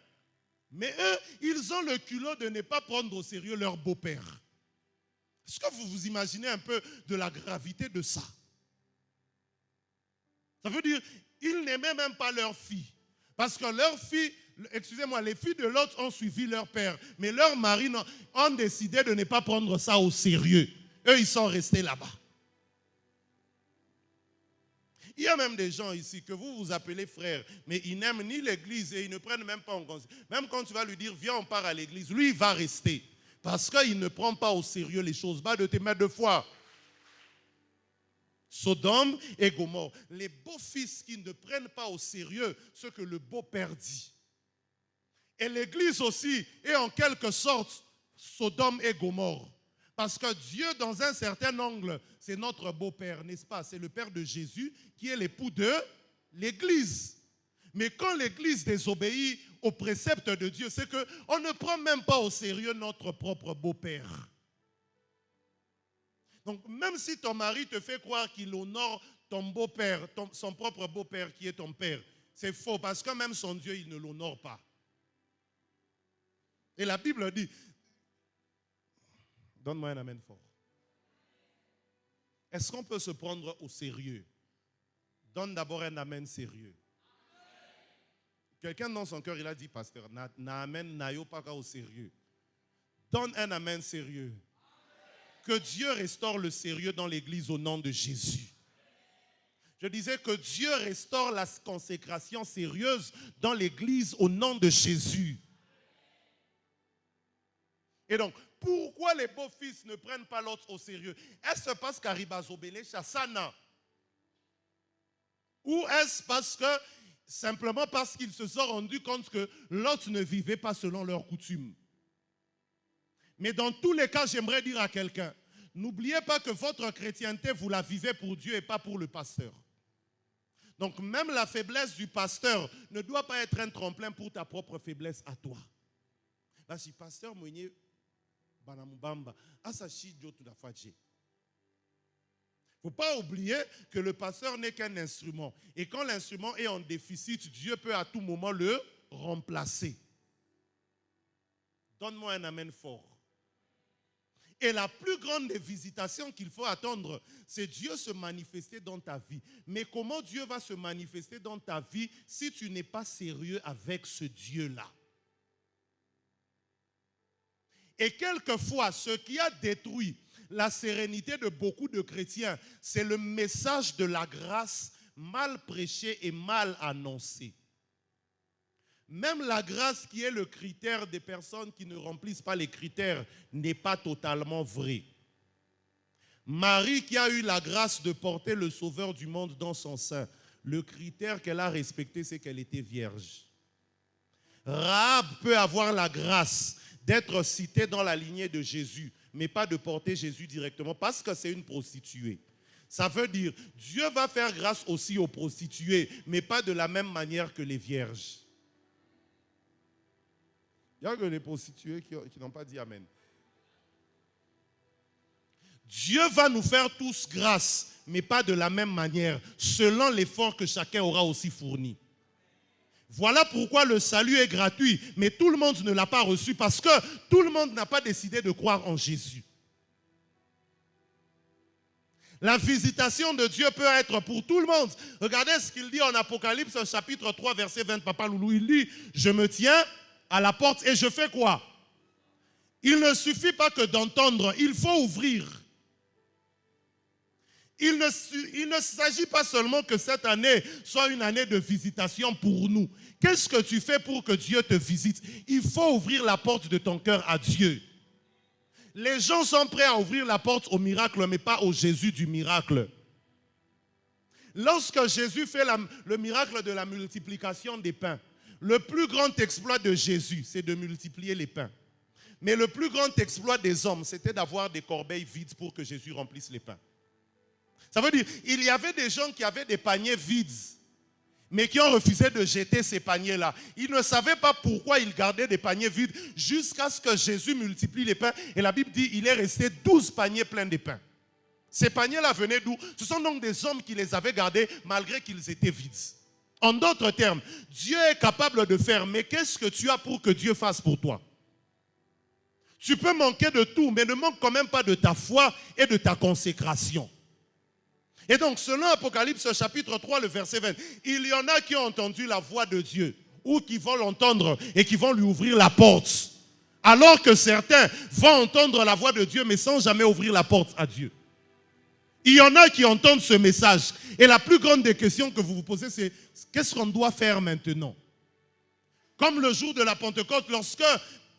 Mais eux, ils ont le culot de ne pas prendre au sérieux leur beau-père. Est-ce que vous vous imaginez un peu de la gravité de ça? Ça veut dire, ils n'aimaient même pas leur fille. Parce que leurs filles, excusez-moi, les filles de l'autre ont suivi leur père. Mais leurs maris ont décidé de ne pas prendre ça au sérieux. Eux, ils sont restés là-bas. Il y a même des gens ici que vous vous appelez frères, mais ils n'aiment ni l'église et ils ne prennent même pas en compte. Même quand tu vas lui dire, viens, on part à l'église, lui, il va rester. Parce qu'il ne prend pas au sérieux les choses. Va de tes mains 2 fois. Sodome et Gomorrhe. Les beaux-fils qui ne prennent pas au sérieux ce que le beau-père dit. Et l'église aussi est en quelque sorte Sodome et Gomorrhe. Parce que Dieu, dans un certain angle, c'est notre beau-père, n'est-ce pas? C'est le père de Jésus qui est l'époux de l'église. Mais quand l'église désobéit aux préceptes de Dieu, c'est qu'on ne prend même pas au sérieux notre propre beau-père. Donc même si ton mari te fait croire qu'il honore ton beau-père, son propre beau-père qui est ton père, C'est faux, parce que même son Dieu, il ne l'honore pas. Et la Bible dit, donne-moi un amen fort. Est-ce qu'on peut se prendre au sérieux? Donne d'abord un amen sérieux. Quelqu'un dans son cœur, il a dit, pasteur, na amen, na yo pas au sérieux. Donne un amen sérieux. Que Dieu restaure le sérieux dans l'église au nom de Jésus. Je disais que Dieu restaure la consécration sérieuse dans l'église au nom de Jésus. Et donc, pourquoi les beaux-fils ne prennent pas l'autre au sérieux? Est-ce parce qu'Aribazobele Chassana? Ou est-ce parce que, simplement parce qu'ils se sont rendus compte que l'autre ne vivait pas selon leurs coutumes? Mais dans tous les cas, j'aimerais dire à quelqu'un, n'oubliez pas que votre chrétienté, vous la vivez pour Dieu et pas pour le pasteur. Donc même la faiblesse du pasteur ne doit pas être un tremplin pour ta propre faiblesse à toi. Là, si pasteur Mounier Banamubamba, Asachi Djotudafadje. Il ne faut pas oublier que le pasteur n'est qu'un instrument. Et quand l'instrument est en déficit, Dieu peut à tout moment le remplacer. Donne-moi un amen fort. Et la plus grande des visitations qu'il faut attendre, c'est Dieu se manifester dans ta vie. Mais comment Dieu va se manifester dans ta vie si tu n'es pas sérieux avec ce Dieu-là? Et quelquefois, ce qui a détruit la sérénité de beaucoup de chrétiens, c'est le message de la grâce mal prêché et mal annoncé. Même la grâce qui est le critère des personnes qui ne remplissent pas les critères n'est pas totalement vraie. Marie qui a eu la grâce de porter le Sauveur du monde dans son sein, le critère qu'elle a respecté, c'est qu'elle était vierge. Rahab peut avoir la grâce d'être citée dans la lignée de Jésus, mais pas de porter Jésus directement parce que c'est une prostituée. Ça veut dire, Dieu va faire grâce aussi aux prostituées, mais pas de la même manière que les vierges. Il y a que les prostituées qui n'ont pas dit Amen. Dieu va nous faire tous grâce, mais pas de la même manière, selon l'effort que chacun aura aussi fourni. Voilà pourquoi le salut est gratuit, mais tout le monde ne l'a pas reçu parce que tout le monde n'a pas décidé de croire en Jésus. La visitation de Dieu peut être pour tout le monde. Regardez ce qu'il dit en Apocalypse, chapitre 3, verset 20. Papa Loulou, il dit, je me tiens à la porte et je fais quoi? Il ne suffit pas que d'entendre, il faut ouvrir. Il ne s'agit pas seulement que cette année soit une année de visitation pour nous. Qu'est-ce que tu fais pour que Dieu te visite? Il faut ouvrir la porte de ton cœur à Dieu. Les gens sont prêts à ouvrir la porte au miracle, mais pas au Jésus du miracle. Lorsque Jésus fait le miracle de la multiplication des pains, le plus grand exploit de Jésus, c'est de multiplier les pains. Mais le plus grand exploit des hommes, c'était d'avoir des corbeilles vides pour que Jésus remplisse les pains. Ça veut dire, il y avait des gens qui avaient des paniers vides, mais qui ont refusé de jeter ces paniers-là. Ils ne savaient pas pourquoi ils gardaient des paniers vides jusqu'à ce que Jésus multiplie les pains. Et la Bible dit, il est resté 12 paniers pleins de pain. Ces paniers-là venaient d'où? Ce sont donc des hommes qui les avaient gardés malgré qu'ils étaient vides. En d'autres termes, Dieu est capable de faire, mais qu'est-ce que tu as pour que Dieu fasse pour toi? Tu peux manquer de tout, mais ne manque quand même pas de ta foi et de ta consécration. Et donc, selon Apocalypse chapitre 3, le verset 20, il y en a qui ont entendu la voix de Dieu, ou qui vont l'entendre et qui vont lui ouvrir la porte. Alors que certains vont entendre la voix de Dieu, mais sans jamais ouvrir la porte à Dieu. Il y en a qui entendent ce message. Et la plus grande des questions que vous vous posez, c'est qu'est-ce qu'on doit faire maintenant? Comme le jour de la Pentecôte, lorsque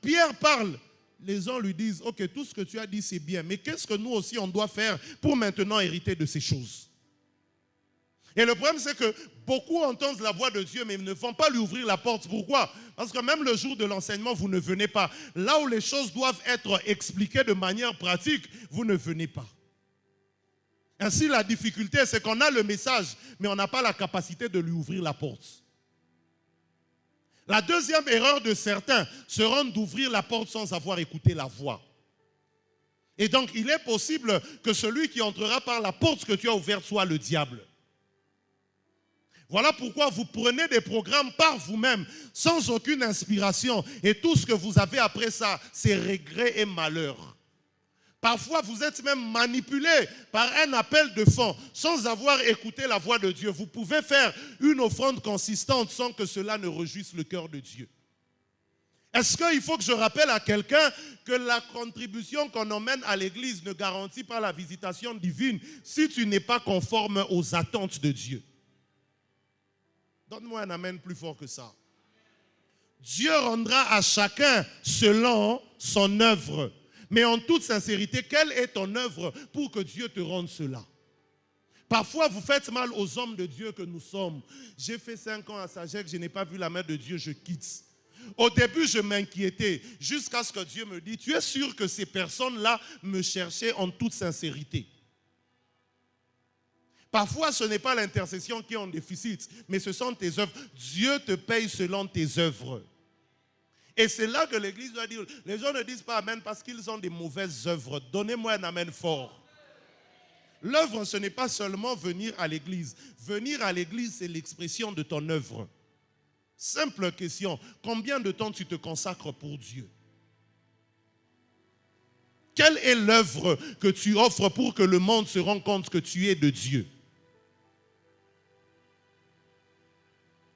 Pierre parle, les gens lui disent, ok, tout ce que tu as dit, c'est bien, mais qu'est-ce que nous aussi on doit faire pour maintenant hériter de ces choses? Et le problème, c'est que beaucoup entendent la voix de Dieu, mais ils ne vont pas lui ouvrir la porte. Pourquoi? Parce que même le jour de l'enseignement, vous ne venez pas. Là où les choses doivent être expliquées de manière pratique, vous ne venez pas. Ainsi, la difficulté, c'est qu'on a le message, mais on n'a pas la capacité de lui ouvrir la porte. La deuxième erreur de certains sera d'ouvrir la porte sans avoir écouté la voix. Et donc, il est possible que celui qui entrera par la porte que tu as ouverte soit le diable. Voilà pourquoi vous prenez des programmes par vous-même, sans aucune inspiration. Et tout ce que vous avez après ça, c'est regret et malheur. Parfois, vous êtes même manipulé par un appel de fond, sans avoir écouté la voix de Dieu. Vous pouvez faire une offrande consistante sans que cela ne réjouisse le cœur de Dieu. Est-ce qu'il faut que je rappelle à quelqu'un que la contribution qu'on emmène à l'église ne garantit pas la visitation divine si tu n'es pas conforme aux attentes de Dieu? Donne-moi un amen plus fort que ça. Dieu rendra à chacun selon son œuvre. Mais en toute sincérité, quelle est ton œuvre pour que Dieu te rende cela? Parfois, vous faites mal aux hommes de Dieu que nous sommes. J'ai fait 5 ans à Sagec, je n'ai pas vu la main de Dieu, je quitte. Au début, je m'inquiétais jusqu'à ce que Dieu me dise, tu es sûr que ces personnes-là me cherchaient en toute sincérité? Parfois, ce n'est pas l'intercession qui est en déficit, mais ce sont tes œuvres. Dieu te paye selon tes œuvres. Et c'est là que l'Église doit dire, les gens ne disent pas amen parce qu'ils ont des mauvaises œuvres. Donnez-moi un amen fort. L'œuvre, ce n'est pas seulement venir à l'Église. Venir à l'Église, c'est l'expression de ton œuvre. Simple question, combien de temps tu te consacres pour Dieu? Quelle est l'œuvre que tu offres pour que le monde se rende compte que tu es de Dieu?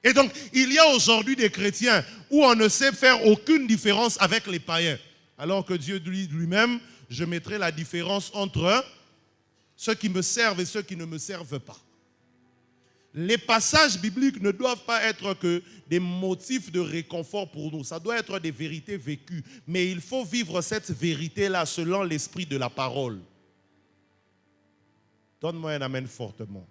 Et donc, il y a aujourd'hui des chrétiens où on ne sait faire aucune différence avec les païens. Alors que Dieu dit lui-même, je mettrai la différence entre ceux qui me servent et ceux qui ne me servent pas. Les passages bibliques ne doivent pas être que des motifs de réconfort pour nous. Ça doit être des vérités vécues. Mais il faut vivre cette vérité-là selon l'esprit de la parole. Donne-moi un amen fortement.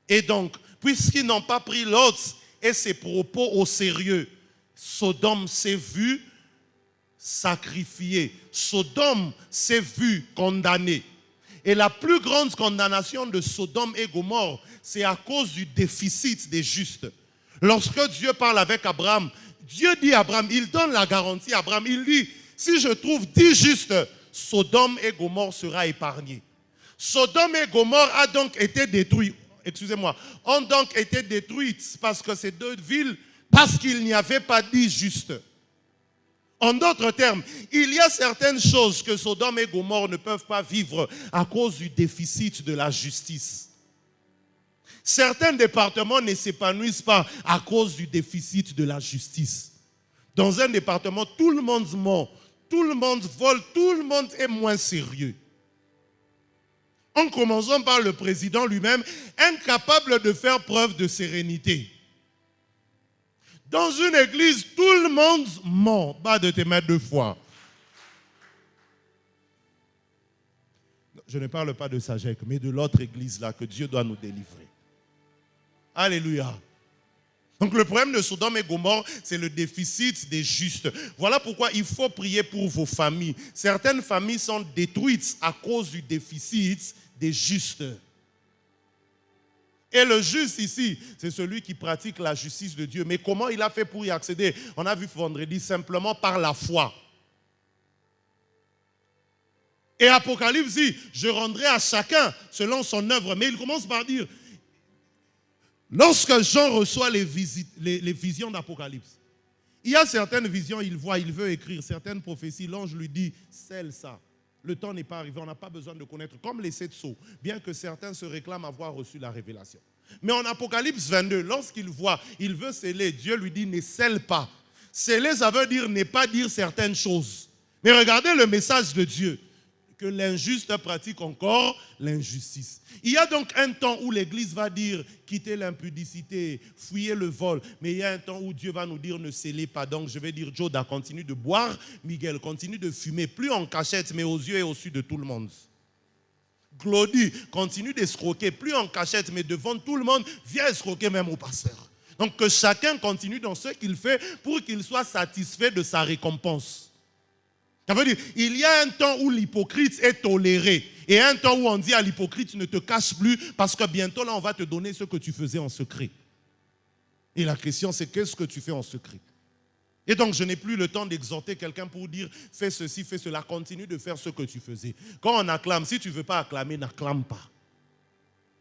Et donc, puisqu'ils n'ont pas pris Lot et ses propos au sérieux, Sodome s'est vu sacrifié. Sodome s'est vu condamné. Et la plus grande condamnation de Sodome et Gomorrhe, c'est à cause du déficit des justes. Lorsque Dieu parle avec Abraham, Dieu dit à Abraham, il donne la garantie à Abraham, il dit, si je trouve 10 justes, Sodome et Gomorrhe sera épargné. Sodome et Gomorrhe a donc été détruits. Excusez-moi, ont donc été détruites parce que ces deux villes, parce qu'il n'y avait pas 10 justes. En d'autres termes, il y a certaines choses que Sodome et Gomorrhe ne peuvent pas vivre à cause du déficit de la justice. Certains départements ne s'épanouissent pas à cause du déficit de la justice. Dans un département, tout le monde ment, tout le monde vole, tout le monde est moins sérieux. En commençant par le président lui-même, incapable de faire preuve de sérénité. Dans une église, tout le monde ment. Pas de te mettre 2 fois. Je ne parle pas de Sagec, mais de l'autre église là que Dieu doit nous délivrer. Alléluia. Donc le problème de Sodome et Gomorrhe, c'est le déficit des justes. Voilà pourquoi il faut prier pour vos familles. Certaines familles sont détruites à cause du déficit des justes. Et le juste ici, c'est celui qui pratique la justice de Dieu. Mais comment il a fait pour y accéder? On a vu vendredi, simplement par la foi. Et Apocalypse dit, je rendrai à chacun selon son œuvre. Mais il commence par dire, lorsque Jean reçoit les visions d'Apocalypse, il y a certaines visions, il voit, il veut écrire. Certaines prophéties, l'ange lui dit, scelle ça. Le temps n'est pas arrivé, on n'a pas besoin de connaître. Comme les 7 sceaux, bien que certains se réclament avoir reçu la révélation. Mais en Apocalypse 22, lorsqu'il voit, il veut sceller, Dieu lui dit, ne scelle pas. Sceller, ça veut dire ne pas dire certaines choses. Mais regardez le message de Dieu, que l'injuste pratique encore l'injustice. Il y a donc un temps où l'Église va dire, quittez l'impudicité, fuyez le vol. Mais il y a un temps où Dieu va nous dire, ne scellez pas. Donc je vais dire, Joda, continue de boire. Miguel, continue de fumer. Plus en cachette, mais aux yeux et au su de tout le monde. Glody, continue d'escroquer. Plus en cachette, mais devant tout le monde. Viens escroquer même au pasteur. Donc que chacun continue dans ce qu'il fait pour qu'il soit satisfait de sa récompense. Ça veut dire, il y a un temps où l'hypocrite est toléré et un temps où on dit à l'hypocrite, ne te cache plus parce que bientôt là, on va te donner ce que tu faisais en secret. Et la question, c'est qu'est-ce que tu fais en secret? Et donc, je n'ai plus le temps d'exhorter quelqu'un pour dire, fais ceci, fais cela, continue de faire ce que tu faisais. Quand on acclame, si tu ne veux pas acclamer, n'acclame pas.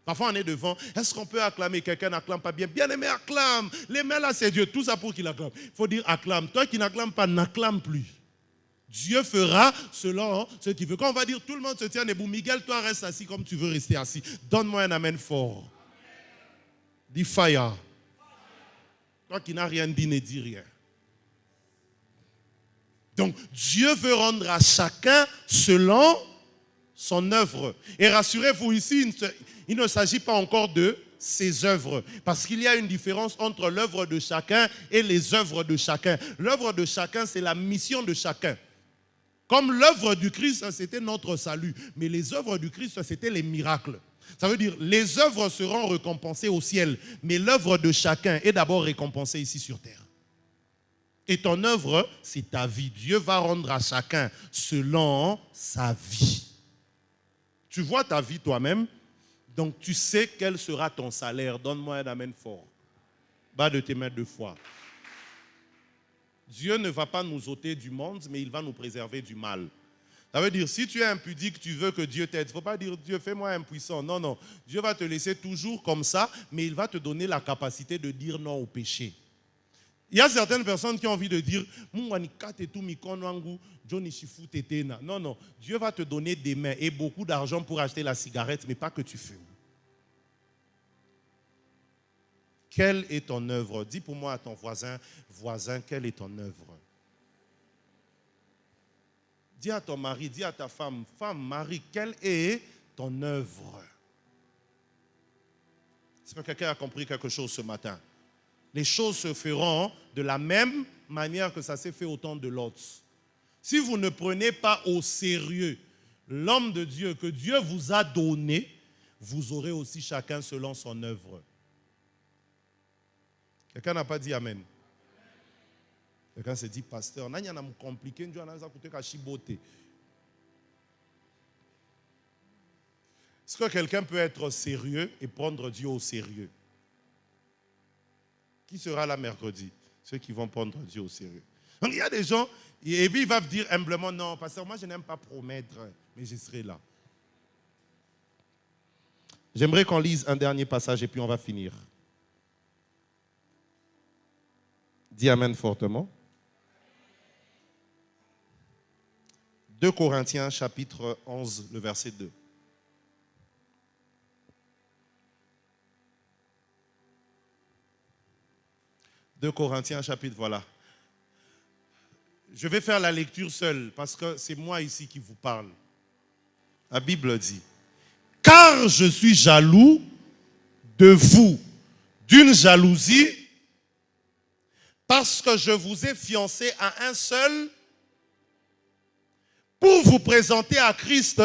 Parfois, on est devant. Est-ce qu'on peut acclamer? Quelqu'un n'acclame pas bien. Bien aimé, acclame. Les mains là, c'est Dieu. Tout ça pour qu'il acclame. Il faut dire acclame. Toi qui n'acclame pas, n'acclame plus. Dieu fera selon ce qu'il veut. Quand on va dire tout le monde se tient debout, Miguel, toi reste assis comme tu veux rester assis. Donne-moi un amen fort. Dis fire. Toi qui n'as rien dit, ne dis rien. Donc, Dieu veut rendre à chacun selon son œuvre. Et rassurez-vous, ici, il ne s'agit pas encore de ses œuvres. Parce qu'il y a une différence entre l'œuvre de chacun et les œuvres de chacun. L'œuvre de chacun, c'est la mission de chacun. Comme l'œuvre du Christ, c'était notre salut. Mais les œuvres du Christ, c'était les miracles. Ça veut dire, les œuvres seront récompensées au ciel. Mais l'œuvre de chacun est d'abord récompensée ici sur terre. Et ton œuvre, c'est ta vie. Dieu va rendre à chacun selon sa vie. Tu vois ta vie toi-même, donc tu sais quel sera ton salaire. Donne-moi un amen fort. Bas de tes mains 2 fois. Dieu ne va pas nous ôter du monde, mais il va nous préserver du mal. Ça veut dire, si tu es impudique, tu veux que Dieu t'aide. Il ne faut pas dire, Dieu, fais-moi impuissant. Non, non. Dieu va te laisser toujours comme ça, mais il va te donner la capacité de dire non au péché. Il y a certaines personnes qui ont envie de dire, non, non. Dieu va te donner des mains et beaucoup d'argent pour acheter la cigarette, mais pas que tu fumes. Quelle est ton œuvre? Dis pour moi à ton voisin, quelle est ton œuvre? Dis à ton mari, dis à ta femme, mari, quelle est ton œuvre? Est-ce que quelqu'un a compris quelque chose ce matin? Les choses se feront de la même manière que ça s'est fait au temps de Lot. Si vous ne prenez pas au sérieux l'homme de Dieu que Dieu vous a donné, vous aurez aussi chacun selon son œuvre. Quelqu'un n'a pas dit Amen. Quelqu'un s'est dit, pasteur, il y a un compliqué, est-ce que quelqu'un peut être sérieux et prendre Dieu au sérieux? Qui sera là mercredi? Ceux qui vont prendre Dieu au sérieux. Donc il y a des gens, et puis ils vont dire humblement, non, pasteur, moi je n'aime pas promettre, mais je serai là. J'aimerais qu'on lise un dernier passage et puis on va finir. Dis Amen fortement. 2 Corinthiens chapitre 11, le verset 2. Deux Corinthiens chapitre, voilà. Je vais faire la lecture seule parce que c'est moi ici qui vous parle. La Bible dit, car je suis jaloux de vous d'une jalousie parce que je vous ai fiancé à un seul pour vous présenter à Christ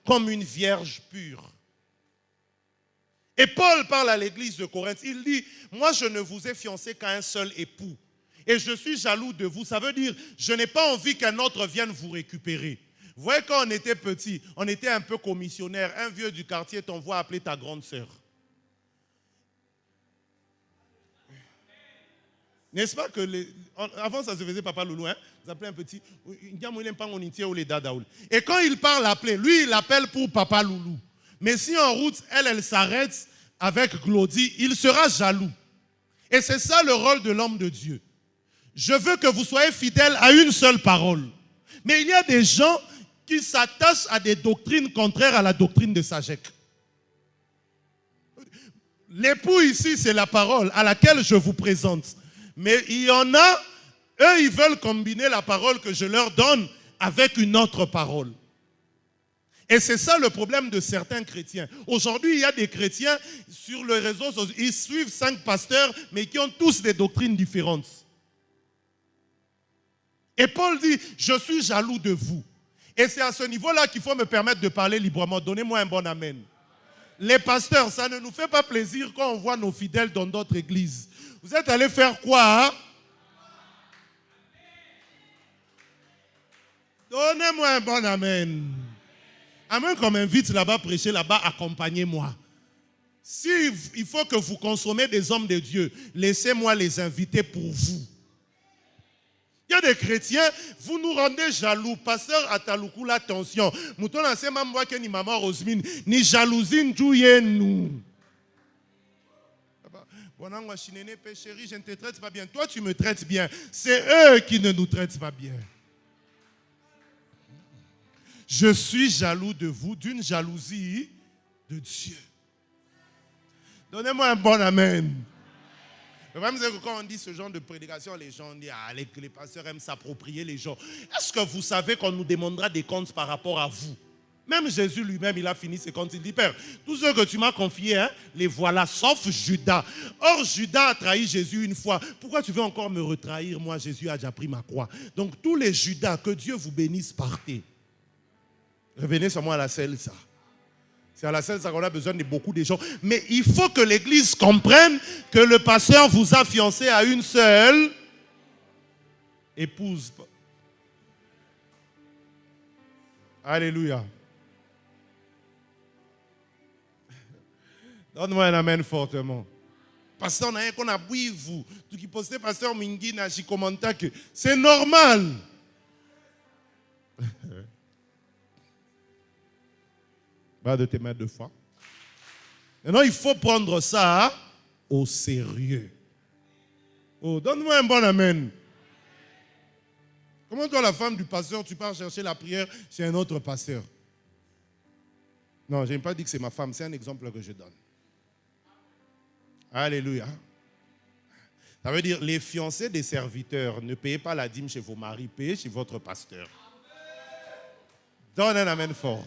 comme une vierge pure. Et Paul parle à l'église de Corinthe. Il dit, moi je ne vous ai fiancé qu'à un seul époux. Et je suis jaloux de vous. Ça veut dire, je n'ai pas envie qu'un autre vienne vous récupérer. Vous voyez, quand on était petit, on était un peu commissionnaire. Un vieux du quartier t'envoie appeler ta grande sœur. N'est-ce pas que avant ça se faisait papa loulou, hein? Vous appelez un petit. Et quand il parle appeler, lui il appelle pour papa loulou. Mais si en route, elle s'arrête avec Glody, il sera jaloux. Et c'est ça le rôle de l'homme de Dieu. Je veux que vous soyez fidèles à une seule parole. Mais il y a des gens qui s'attachent à des doctrines contraires à la doctrine de Sagek. L'époux ici, c'est la parole à laquelle je vous présente. Mais il y en a, eux, ils veulent combiner la parole que je leur donne avec une autre parole. Et c'est ça le problème de certains chrétiens. Aujourd'hui, il y a des chrétiens sur les réseaux sociaux, ils suivent 5 pasteurs, mais qui ont tous des doctrines différentes. Et Paul dit, je suis jaloux de vous. Et c'est à ce niveau-là qu'il faut me permettre de parler librement. Donnez-moi un bon amen. Les pasteurs, ça ne nous fait pas plaisir quand on voit nos fidèles dans d'autres églises. Vous êtes allés faire quoi, hein? Donnez-moi un bon amen. Amen qu'on m'invite là-bas, prêcher là-bas, accompagnez-moi. Si il faut que vous consommez des hommes de Dieu, laissez-moi les inviter pour vous. Il Il y a des chrétiens, vous nous rendez jaloux. Pasteur Ataloukou, attention. Mouton a c'est maman qui ni maman Rosmine, ni jalousie, nous. Bon, chérie, je ne te traite pas bien. Toi, tu me traites bien. C'est eux qui ne nous traitent pas bien. Je suis jaloux de vous, d'une jalousie de Dieu. Donnez-moi un bon amen. Le problème, c'est que quand on dit ce genre de prédication, les gens disent que les pasteurs aiment s'approprier les gens. Est-ce que vous savez qu'on nous demandera des comptes par rapport à vous? Même Jésus lui-même, il a fini ses comptes. Il dit, Père, tous ceux que tu m'as confiés, les voilà, sauf Judas. Or, Judas a trahi Jésus une fois. Pourquoi tu veux encore me retrahir? Moi, Jésus a déjà pris ma croix. Donc, tous les Judas, que Dieu vous bénisse, partez. Revenez seulement à la selle, ça. C'est à la selle, ça qu'on a besoin de beaucoup de gens. Mais il faut que l'église comprenne que le pasteur vous a fiancé à une seule épouse. Alléluia. Donne-moi un amen fortement. Pasteur, on a rien qu'on a bouilli, vous. Tout qui postait pasteur Mingi, j'ai commenté que c'est normal. Va de tes mains 2 fois. Maintenant, il faut prendre ça au sérieux. Oh, donne-moi un bon amen. Comment toi, la femme du pasteur, tu pars chercher la prière chez un autre pasteur? Non, je n'ai pas dit que c'est ma femme, c'est un exemple que je donne. Alléluia. Ça veut dire, les fiancés des serviteurs, ne payez pas la dîme chez vos maris, payez chez votre pasteur. Donne un amen fort.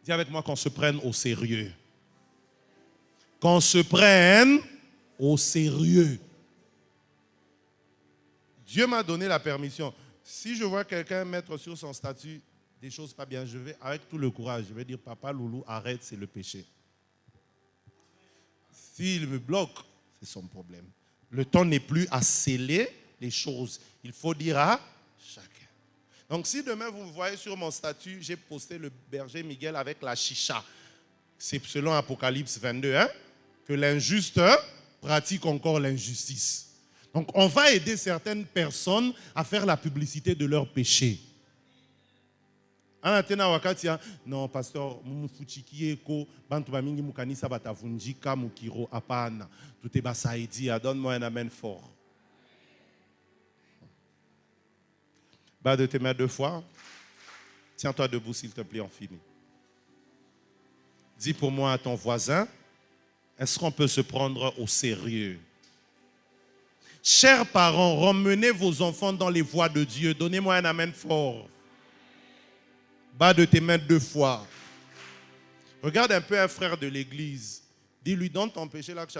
Dis avec moi qu'on se prenne au sérieux. Qu'on se prenne au sérieux. Dieu m'a donné la permission. Si je vois quelqu'un mettre sur son statut des choses pas bien, je vais avec tout le courage, je vais dire, papa Loulou, arrête, c'est le péché. S'il me bloque, c'est son problème. Le temps n'est plus à sceller les choses. Il faut dire à chacun. Donc si demain vous voyez sur mon statut, j'ai posté le berger Miguel avec la chicha. C'est selon Apocalypse 22, que l'injuste pratique encore l'injustice. Donc on va aider certaines personnes à faire la publicité de leurs péchés. Non, pasteur, donne-moi un amen fort. Bas de tes mains 2 fois. Tiens-toi debout, s'il te plaît, on finit. Dis pour moi à ton voisin, est-ce qu'on peut se prendre au sérieux? Chers parents, ramenez vos enfants dans les voies de Dieu. Donnez-moi un amen fort. Bas de tes mains 2 fois. Regarde un peu un frère de l'église. Dis-lui, dans ton péché là que